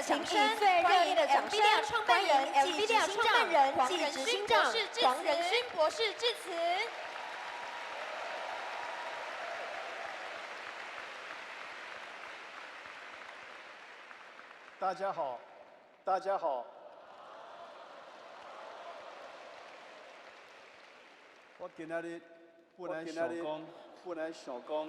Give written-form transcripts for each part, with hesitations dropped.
掌声，欢迎 Nvidia 创办人、Nvidia 创办人暨执行长黄仁勋博士致辞。大家好，大家好。我今仔日本来想讲，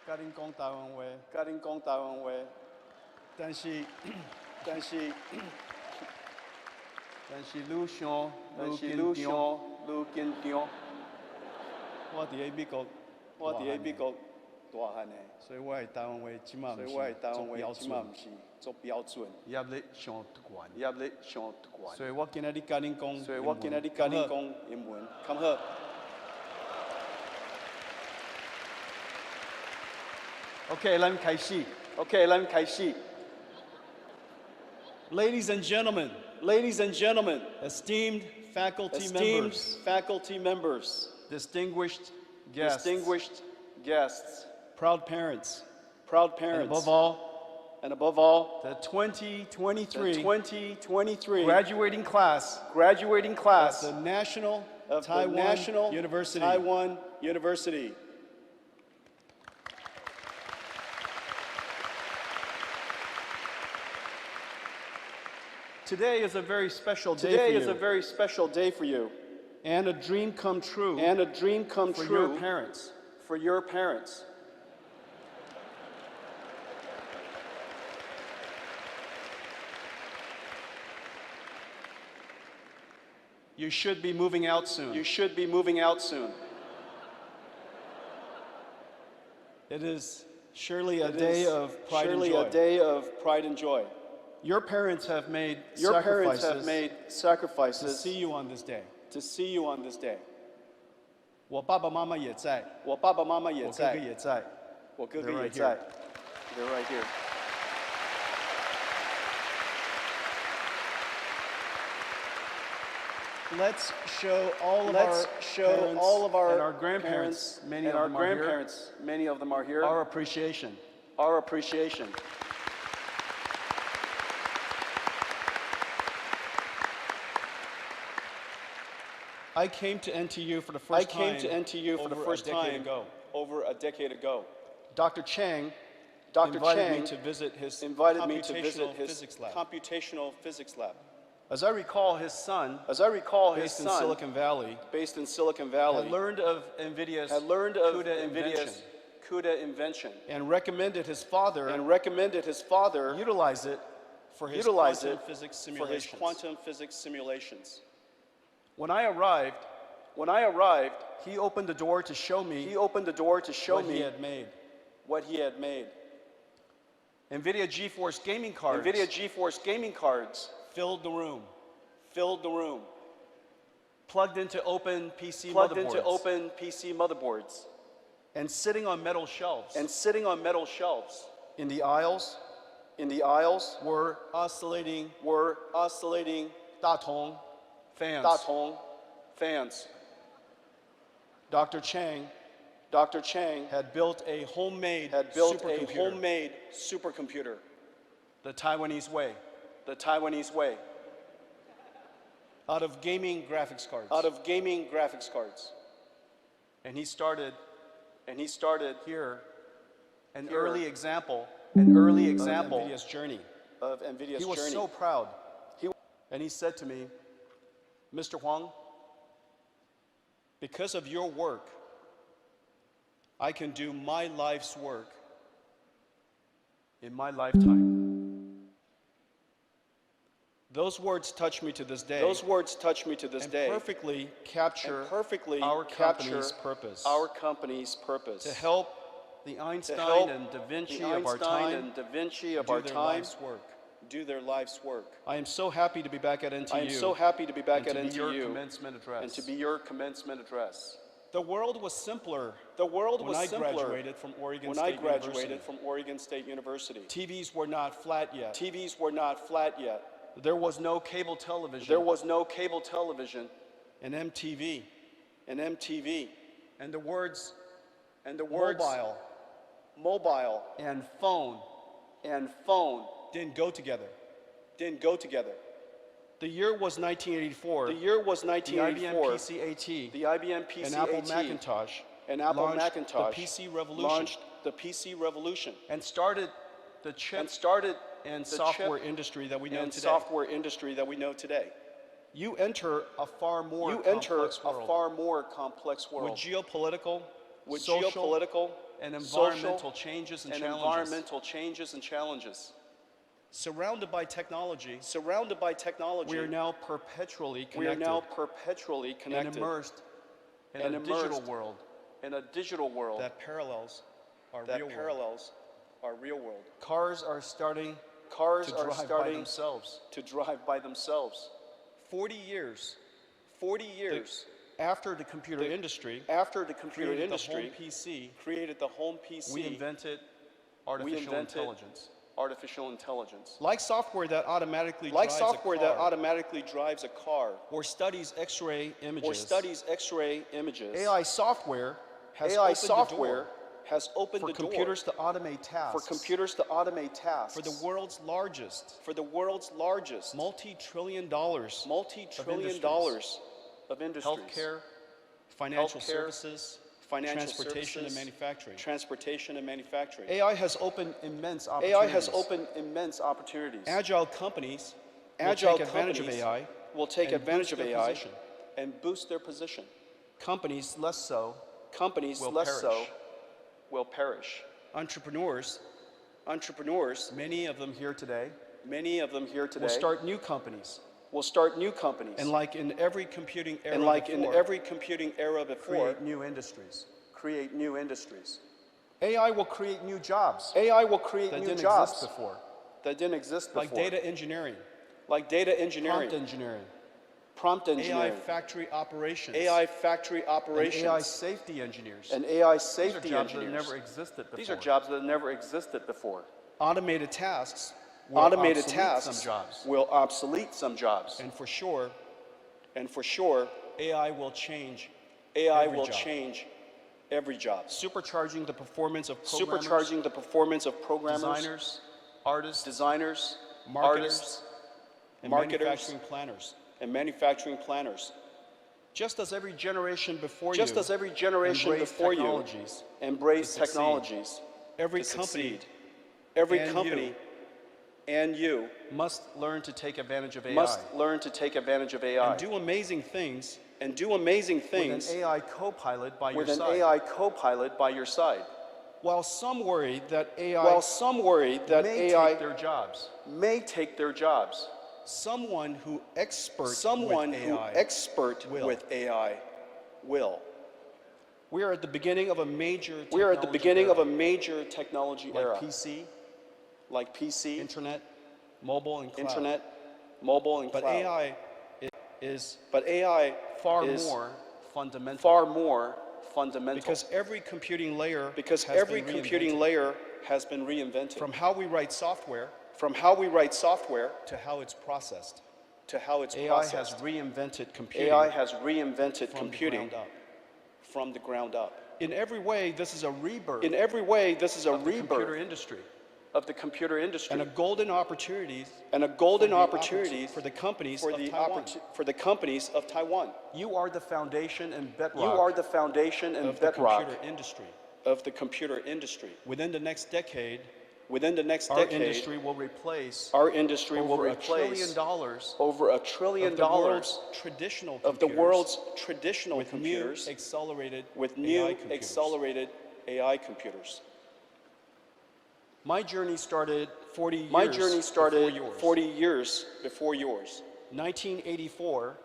甲恁讲台湾话，但是愈想愈紧张。我伫咧美国大汉的，所以我的台湾话即马毋是做标准，压力上悬，所以我今仔日甲恁讲英文，看好。OK， 咱开始。Ladies and gentlemen, esteemed faculty members, distinguished guests, proud parents, and above all, the 2023 graduating class of the National Taiwan University. Today is a very special day for you. And a dream come true. For your parents. You should be moving out soon. It is surely a day of pride and joy. Your parents have made sacrifices to see you on this day. 我爸爸妈妈也在，我哥哥也在。They're right here. Let's show all of our grandparents, many of them are here, our appreciation. I came to NTU for the first time over a decade ago. Dr. Chang invited me to visit his computational physics lab. As I recall, his son, based in Silicon Valley, had learned of Nvidia's CUDA invention and recommended his father utilize it for his quantum physics simulations. When I arrived, he opened the door to show me what he had made. Nvidia GeForce gaming cards filled the room. Plugged into open PC motherboards. And sitting on metal shelves. In the aisles were oscillating 大筒 fans. Dr. Chang had built a homemade supercomputer. The Taiwanese way. Out of gaming graphics cards. And he started here an early example of Nvidia's journey. He was so proud. And he said to me, Mr. Huang, because of your work, I can do my life's work in my lifetime. Those words touch me to this day. And perfectly capture our company's purpose. To help the Einstein and Da Vinci of our time do their life's work. I am so happy to be back at NTU. And to be your commencement address. The world was simpler when I graduated from Oregon State University. TVs were not flat yet. There was no cable television. And MTV And the words mobile and phone didn't go together. The year was 1984. The year was The IBM 1984. PC-AT The IBM PC-AT and Apple Macintosh Macintosh launched the PC revolution and started the chip and software industry that we know today. You enter a far more complex world with geopolitical, with social, and environmental changes and challenges. Surrounded by technology, we are now perpetually connected and immersed in a digital world that parallels our real world. Cars are starting to drive by themselves. 40 years after the computer industry created the home PC, we invented artificial intelligence. Like software that automatically drives a car or studies X-ray images. AI software has opened for the door computers to automate tasks. For the world's largest multi-trillion dollars of industries. Healthcare, financial services, transportation and manufacturing. AI has opened immense opportunities. Agile companies will take advantage of AI and boost their position. Companies less so will perish. Entrepreneurs, many of them here today, will start new companies. And like in every computing era before, create new industries. AI will create new jobs that didn't exist before. Like data engineering, prompt engineering, AI factory operations, and AI safety engineers. These are jobs that never existed before. Automated tasks will obsolete some jobs. And for sure, AI will change every job. Supercharging the performance of programmers, designers, marketers, and manufacturing planners. Just as every generation before you embraced technologies, every company and you must learn to take advantage of AI. And do amazing things with an AI co-pilot by your side. While some worry that AI may take their jobs, someone who expert with AI will. We are at the beginning of a major technology era. Like PC, internet, mobile, and cloud. But AI is far more fundamental. Because every computing layer has been reinvented. From how we write software to how it's processed. AI has reinvented computing from the ground up. In every way, this is a rebirth of the computer industry and a golden opportunity for the companies of Taiwan. You are the foundation and bedrock of the computer industry. Within the next decade, Our industry will replace over $1 trillion of the world's traditional computers with new accelerated AI computers. My journey started 40 years before yours. 1984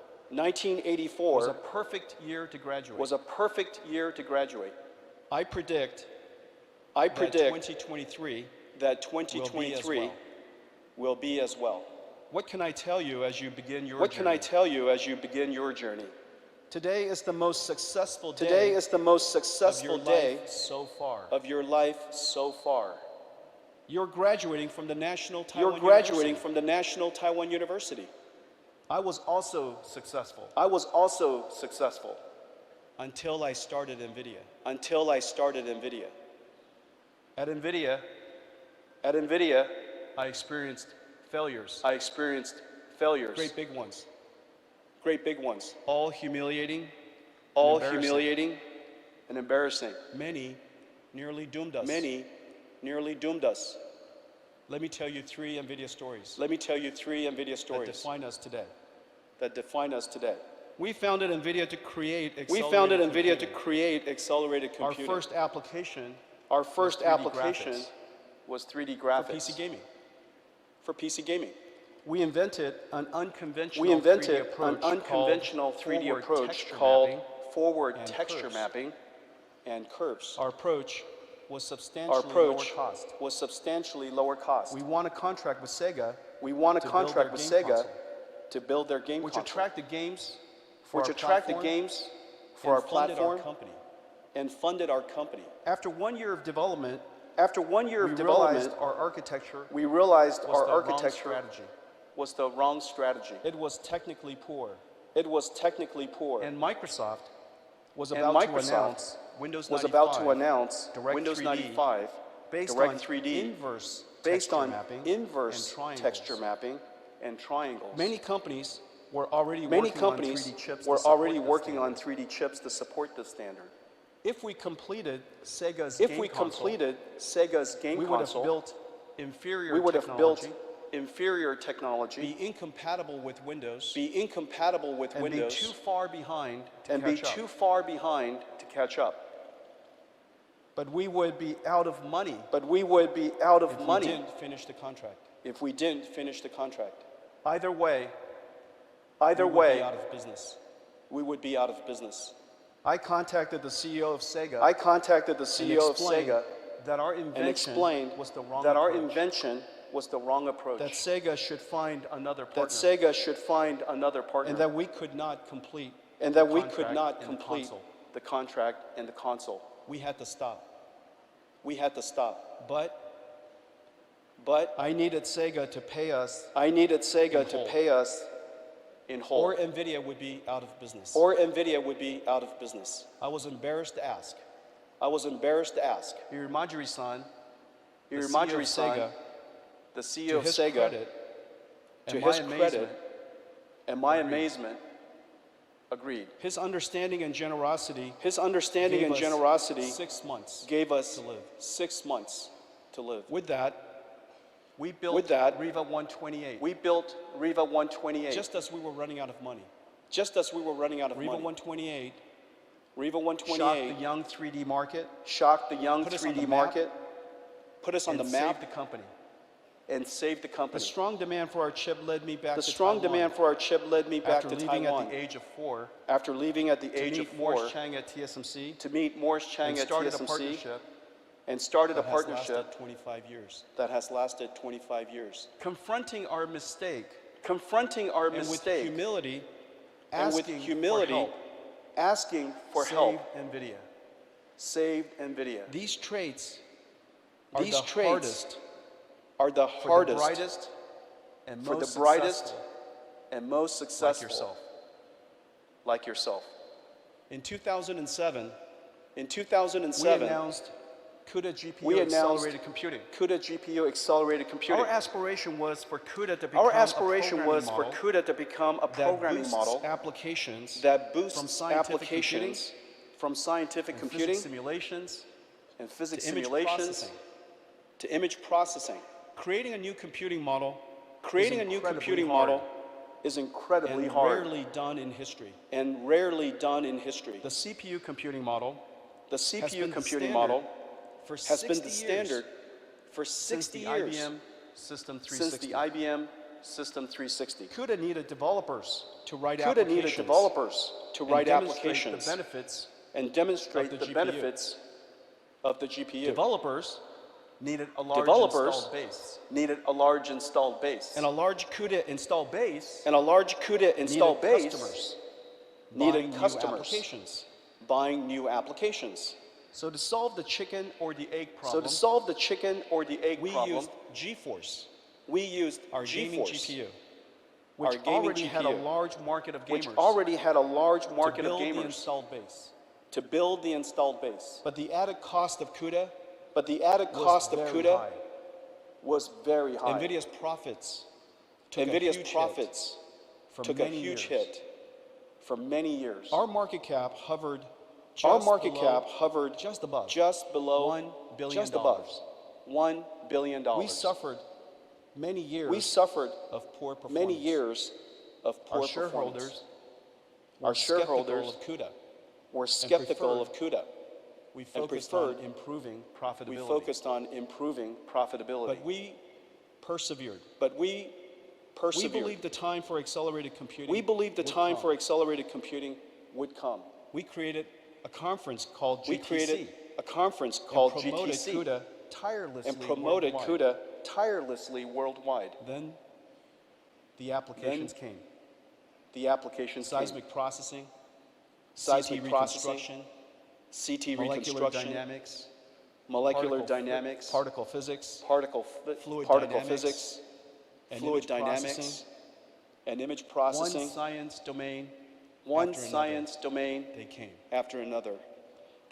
was a perfect year to graduate. I predict that 2023 will be as well. What can I tell you as you begin your journey? Today is the most successful day of your life so far. You're graduating from the National Taiwan University. I was also successful. until I started Nvidia. Until I started Nvidia. At Nvidia, I experienced failures. I experienced failures. Great big ones. Great big ones. All humiliating. All and embarrassing. humiliating and embarrassing. Many nearly doomed us. Many nearly doomed us. Let me tell you 3 Nvidia stories. Let me tell you 3 Nvidia stories that define us today. that define us today. We founded Nvidia to create We accelerated founded Nvidia to computing. create accelerated Our computing. first application Our first 3D application graphics. was 3D for graphics PC gaming. for PC gaming. We invented an unconventional We invented 3D approach an unconventional called 3D forward approach texture called mapping forward and texture curves. mapping and curves. Our approach was Our substantially lower approach cost. was substantially lower cost. We won a contract with Sega, We won a to build contract their with game Sega console, to build their game which console, attracted games for which our attracted platform games for and our funded platform our company. and funded our company. After 1 year of development, After 1 year we of realized development, our architecture we realized was our the wrong architecture strategy. was the wrong strategy. It was technically poor, It was technically poor. and Microsoft was And about to Microsoft announce Windows was 95 about to announce Direct Windows 3D 95 based Direct on 3D inverse based texture on mapping inverse and triangles. texture mapping and triangles. Many companies were already Many working companies on 3D chips were to support already this working standard. on 3D chips to support this standard. If we completed Sega's If game we console, completed Sega's game we would have console, built inferior we would have technology, built inferior technology, be incompatible with Windows, be incompatible with and Windows, be too far behind to and be catch up. too far behind to catch up. But we would be out of money But we would be out of if we money didn't finish the contract. if we didn't finish the contract. Either way, Either we would be way, out of business. we would be out of business. I contacted the CEO of Sega I contacted the and CEO of explained Sega that our and invention explained was the wrong that our approach. invention was the wrong approach. That Sega should find another partner, That Sega should find another partner. and that we could not complete and that the we could contract not and the complete console. the contract and the console. We had to stop. We had to stop. But But I needed Sega to pay us, I needed Sega In to whole. pay us in whole. or Nvidia would be out of business. Or Nvidia would be out of business. I was embarrassed to ask. I was embarrassed to ask. Irimajiri-san, the CEO of Irimajiri-san, Sega, the CEO to of his Sega, credit, to and his my credit amazement, and my agreed. amazement, agreed. his understanding and generosity His understanding gave and us generosity 6 months gave us to live. 6 months to live. With that, we built With that, Riva 128, We built Riva 128 just as we were running out of money. just as we were running out of Riva money. 128 Riva shocked 128 the young 3D market, shocked the young put us on 3D the map, market, put us on and the map, saved the company. and saved the The company. strong demand for our chip led me back The to strong Taiwan demand for our chip led me back after to leaving Taiwan. at the age of 4 After leaving at the to age of meet 4 Morris Chang at TSMC to meet Morris Chang and at started a TSMC partnership and started a that has partnership lasted 25 years. that has lasted 25 years. Confronting our mistake Confronting our and with mistake humility, and with asking humility, for help, asking for saved help, NVIDIA. saved Nvidia. These traits are These the traits hardest are the for hardest the brightest and for most the brightest successful and most successful like yourself. like yourself. In 2007, In we 2007, announced CUDA GPU we announced accelerated computing. CUDA GPU accelerated computing. Our aspiration was for CUDA to become Our aspiration a was for programming CUDA to become a model that programming boosts model applications that from boosts scientific applications from scientific and computing physics simulations and physics to image simulations processing. to image processing. Creating a new computing model Creating a new incredibly computing hard model is incredibly and hard rarely done in history. and rarely done in history. The CPU computing model The has CPU been the computing standard model for has been 60 the years standard for since 60 the years, IBM System since 360. the IBM System 360. CUDA needed developers to write CUDA applications needed developers to and write demonstrate applications the benefits. and demonstrate of the the GPU. benefits of the GPU. Developers needed a large Developers installed base. needed a large installed base. And a large CUDA installed base And a large CUDA installed needed base customers needed buying new customers applications. buying new applications. So to solve the chicken or the egg So problem, to solve the chicken or the egg we problem, used GeForce, we used our gaming GeForce, GPU, our which gaming already had a GPU, large market of gamers which already had a large market to of build the gamers installed base. to build the installed base. But the added cost of CUDA But the added cost of very CUDA high. was very high. NVIDIA's profits took a NVIDIA's huge profits for took a many huge years. hit for many years. Our market cap hovered just above $1 billion. just above $1 billion. We suffered many years of poor performance. many years of poor Our performance. shareholders Were skeptical of CUDA. We focused preferred- on improving We profitability. focused on improving profitability. But we persevered. We We believed the time for accelerated computing We believed the would time come. for accelerated computing would come. We created a conference called We GTC created a conference called and promoted GTC CUDA tirelessly and promoted worldwide. CUDA tirelessly worldwide. Then the applications came. The applications came. Seismic processing, Seismic CT processing, reconstruction, CT molecular reconstruction, dynamics, molecular dynamics, particle physics, fluid dynamics, physics, and fluid image dynamics, processing. and image One processing. science domain One after another. science domain They came. after another.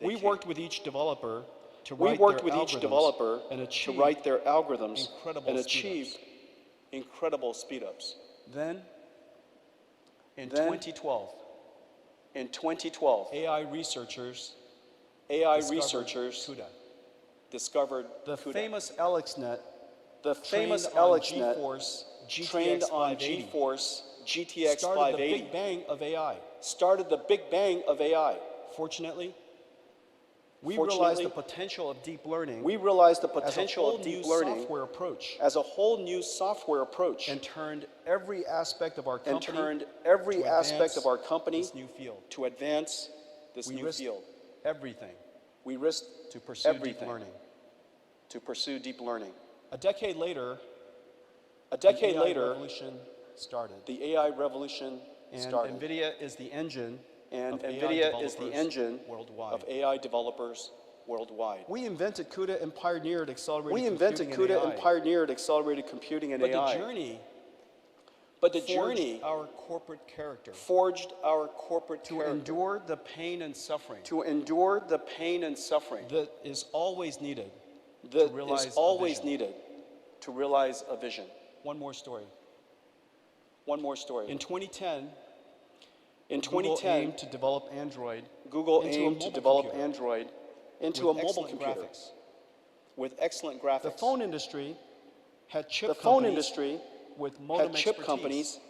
We came. worked with each developer to We write worked their with each algorithms developer and to achieve write their algorithms incredible and speedups. achieve incredible speedups. Then, in Then, 2012, In 2012, AI researchers CUDA discovered the CUDA. famous AlexNet The famous trained on AlexNet GeForce trained GTX on 580 GeForce GTX started the 580 big bang of AI. started the big bang of AI. Fortunately, we Fortunately, realized the potential of deep learning We realized the as a potential whole of deep new learning software approach as a whole new software approach and turned every aspect of our company and turned every to aspect advance of our company this new field. to advance this We new risked field. everything We risked to pursue deep everything learning. to pursue deep learning. A decade later, A the decade AI later, revolution started. the AI revolution And started. NVIDIA is the engine And of AI NVIDIA is the developers engine worldwide. of AI developers worldwide. We invented CUDA and pioneered accelerated We invented computing CUDA and and AI. pioneered accelerated computing and But AI. the journey Journey forged our corporate character forged our corporate to character endure the pain and suffering to endure the pain and suffering that is always needed that realize is a always vision. needed to realize a vision. One more story. One more story. In 2010, In Google 2010, aimed to develop Android Google into a aimed to mobile develop computer Android into with a mobile excellent computer graphics. with excellent graphics. The phone industry had chip The phone companies industry with modem had chip expertise. companies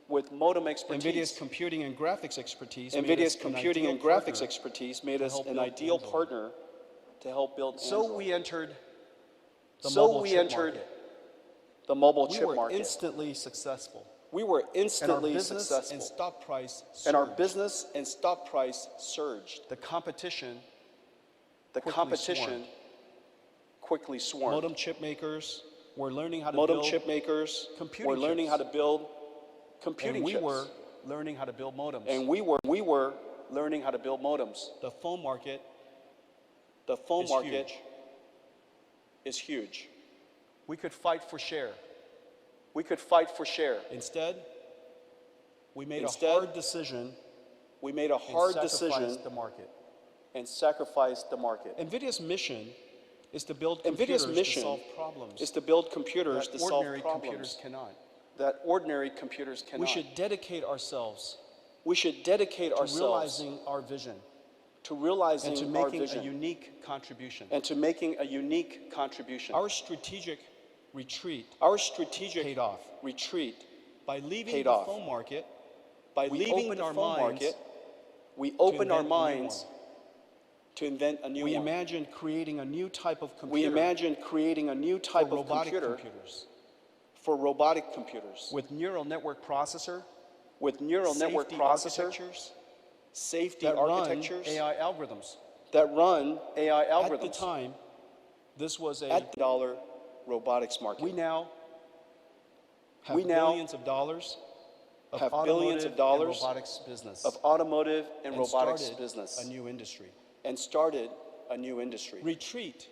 with modem expertise. NVIDIA's computing and graphics expertise made NVIDIA's us an computing and ideal graphics partner. expertise made to us help an build ideal Android. partner to help build So Android. we entered the So mobile we chip entered market. the mobile We chip were market. instantly successful. We were And our instantly business successful. and stock price And our surged. business and stock price surged. The competition The quickly competition swarmed. quickly swarmed. Modem chip makers were learning how to Modem build chip makers computing were learning chips. how to build computing and we chips. were learning how to build modems. And we were learning how to build modems. The phone market The phone is market huge. is huge. We could fight for share. We could fight for share. Instead, we made Instead, a hard decision We made a and hard sacrificed decision the market. and sacrificed the market. NVIDIA's mission is to build NVIDIA's computers mission to solve problems is to build computers that to solve ordinary problems computers cannot. that ordinary computers cannot. We should dedicate ourselves We should dedicate to ourselves realizing our vision to realizing and to our making a vision unique contribution. and to making a unique contribution. Our strategic retreat Our strategic paid off. retreat By leaving paid the off. phone market, by we leaving opened the our phone minds market, we opened our invent a new minds one. to invent a new we one. imagined creating a new type of computer We imagined creating a new type for of robotic computer computers for robotic computers with neural network processor, with neural network safety processor, architectures safety that architectures run AI algorithms. that run AI At the algorithms. time, this was At the dollar robotics market. we now have We now billions of dollars of have automotive billions of dollars and robotics business of automotive and and robotics started business a new industry. and started a new industry. Retreat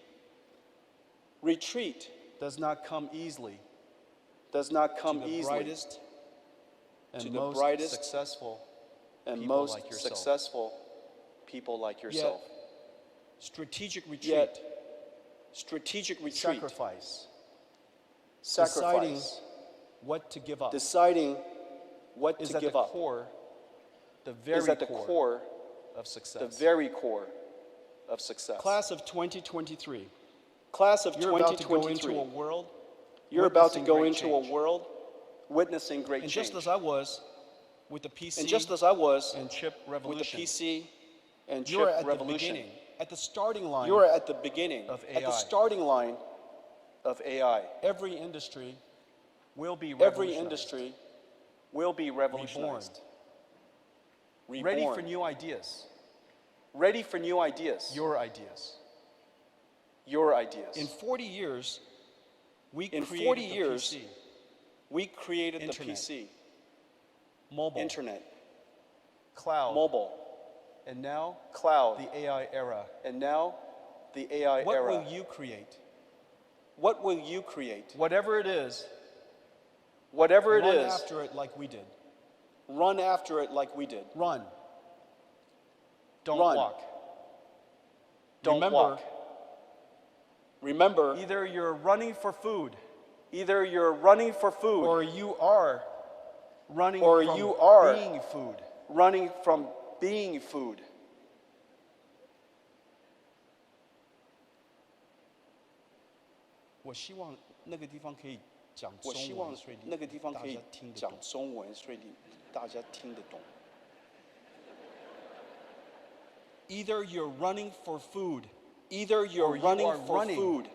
Retreat does not come easily does not to come the easily brightest to the and most brightest successful and people most like yourself. successful people like yourself. Strategic retreat. Yet, strategic retreat. Sacrifice. Sacrifice. Deciding what to give up. Deciding what is to at give the up core, the is very at the core, of success. the very core of success. Class of 2023. Class of You're about to go 2023. into a world. You're about to witnessing go great into change. a world witnessing great And change. just as I was with the PC And just as I was and chip with the revolution, PC and you're chip at the revolution, beginning, at the starting line. you're at the beginning, of at the AI. starting line of AI. Every industry will be Every revolutionized. industry will be revolutionized. Reborn. Ready for new ideas. Ready for new ideas. Your ideas. Your ideas. In 40 years, we In created 40 the years, PC, we created Internet. the PC, mobile, internet, cloud, mobile, and now cloud, the AI era. and now the AI What era. will you create? What will you create? Whatever it is, Whatever it run is, after it like we did. run after it like we did. Run. Don't Run. walk. Don't Remember, walk. Remember, either you're running for food, either you're running for food or you are running Or from you are being food. running from being food. 我希望那个地方可以讲中文，我希望所以那个地方可以大家听得讲懂。中文，所以大家听得懂。 Either you're running for food, Either you're or you running are for running food,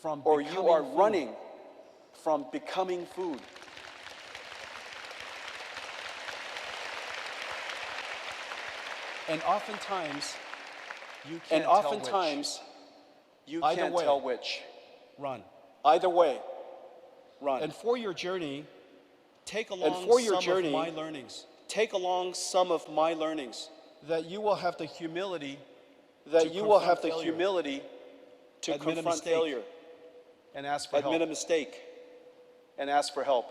from or you becoming are food. running from becoming food. And oftentimes, you And can't tell oftentimes, you Either can't way. tell which. which. Run. Either way, run. And for your journey, take And along for your some journey, of my learnings. take along some of my learnings. That you will have the humility That to you will confront have the failure. humility to Admit a confront mistake. failure, and ask for admit a help. mistake, and ask for help.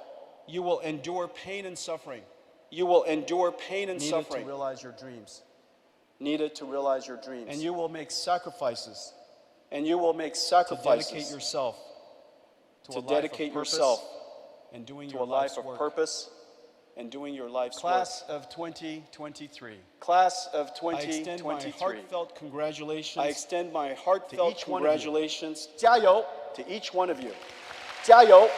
You will endure pain and suffering You will endure pain and needed suffering to realize your dreams. needed to realize your dreams. And you will make sacrifices And you will make to sacrifices dedicate yourself to a life dedicate of purpose yourself and doing to your a life life's of work. purpose and doing your life's Class work. of 2023. Class of I extend my 2023. heartfelt congratulations I extend my heartfelt each one of you. congratulations 加油 to each one of you. 加油